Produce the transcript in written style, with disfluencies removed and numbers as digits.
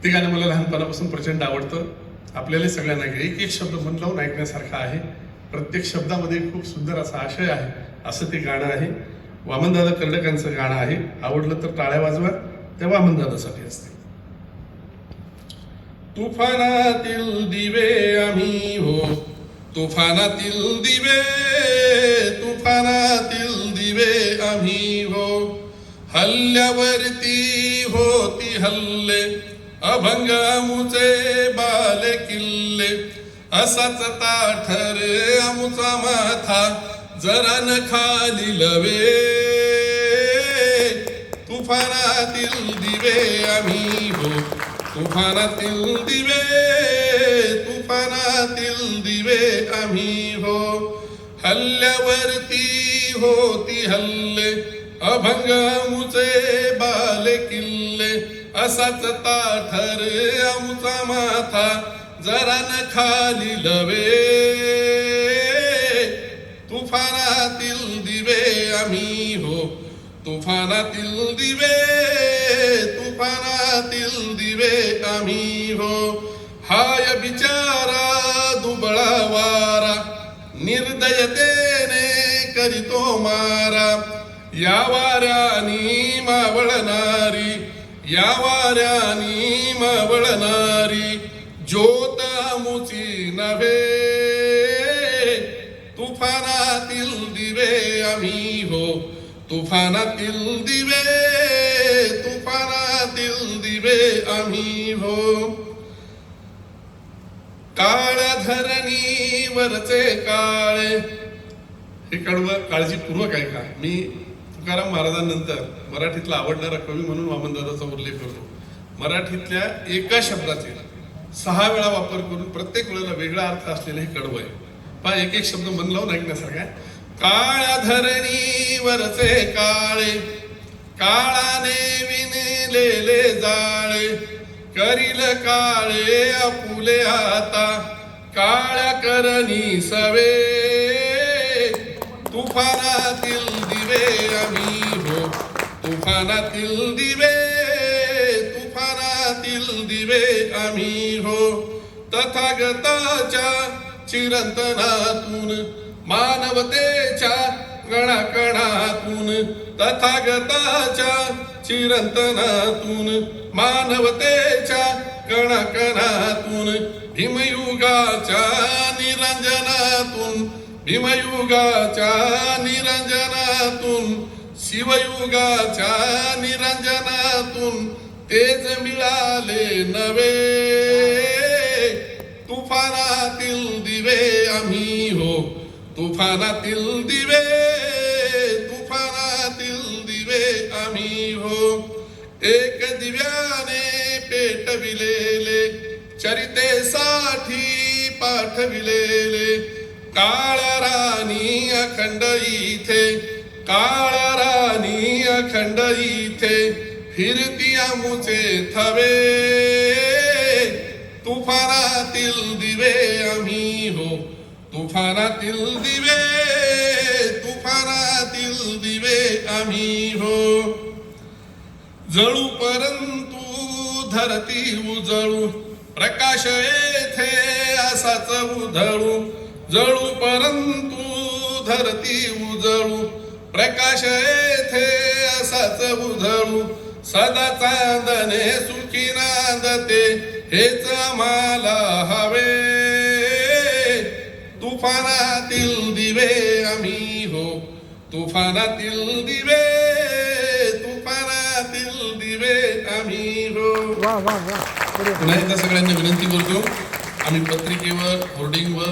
ते गाणं मला लहानपणापासून प्रचंड आवडतं. आपल्याला सगळ्यांना एक एक शब्द मन लावून ऐकण्यासारखा आहे. प्रत्येक शब्दामध्ये खूप सुंदर असा आशय आहे. असं ते गाणं आहे. वामनदादा कर्डकांचं गाणं आहे. आवडलं तर टाळ्या वाजवा. त्या वामनदादासाठी असते. तुफानातील दिवे आम्ही हो, तुफानातील दिवे, तुफानातील दिवे आम्ही हो. हल्ल्यावरती होती हल्ले, अभंगामुचे बाले किल्ले. असाच ताठर आमुचा माथा, जरा न खाली लवे. तुफानातील दिवे आम्ही हो, तुफानातील दिवे, तुफानातील दिवे आम्ही हो. हल्ल्यावरती होती हल्ले, अभंगामुचे बाले किल्ले. असाच ताठर आमचा माथा, जरा न खाली लवे. तुफानातील दिवे आम्ही हो, तुफानातील दिवे, तुफानातील दिवे आम्ही हो. हाय बिचारा दुबळा वारा, निर्दयतेने करीतो मारा. या वाऱ्यानी मावळणारी, या वाऱ्यानी मावळणारी, ज्योत आमुची नव्हे. तुफानातील दिवे आम्ही हो, तुफानातील दिवे, तुफानातील दिवे आम्ही हो. काळ्या धरणीवरचे काळे, हे कडवं काळजीपूर्वक ऐका. मी तुकाराम महाराजांनंतर मराठीतला आवडणारा कवी म्हणून वामनदादाचा उल्लेख करतो. मराठीतल्या एका शब्दाचे 6 वेळा वापर करून प्रत्येक वेळेला वेगळा अर्थ असलेलं हे कडवं आहे. पहा, एक एक शब्द मन लावून ऐकण्यासारखा आहे. काळ्या धरणीवरचे काळे, काळाने विणलेले जाळे. करील काळे आपुले आता, काळ्या करणी सवे. तुफानातील दिवे आम्ही हो, तुफानातील दिवे, तुफानातील दिवे आम्ही हो. तथागताच्या चिरंतनातून, मानवतेच्या कणाकणातून. तथागताच्या चिरंतनातून, मानवतेच्या कणाकणातून. भीमयुगाच्या निरंजनातून, भीमयुगाच्या निरंजनातून, शिवयुगाच्या निरंजनातून तेज मिळाले नवे. तुफानातील दिवे आम्ही हो, तुफानातील दिवे, तुफानातील दिवे आम्ही हो. एक दिव्याने पेटविलेले, चरितेसाठी पाठविलेले. काळ्या राणी अखंड इथे, काळ्या राणी अखंड इथे. फिरती आमुचे थवे. तुफानातील दिवे आम्ही हो, तुफानातील दिवे, तुफानातील दिवे आम्ही हो. जळू परंतु धरती उजळू, प्रकाश येथे असाच उधळू. जळू परंतु धरती उजळू, प्रकाश येथे असाच उधळू. सदा चांदणे सुखी नांदते, हेच आम्हाला हवे. तुफानातील दिवे आम्ही हो, तुफानातील दिवे, तुफानातील दिवे आम्ही हो. पुन्हा एकदा सगळ्यांना विनंती करतो, आम्ही पत्रिकेवर, होर्डिंगवर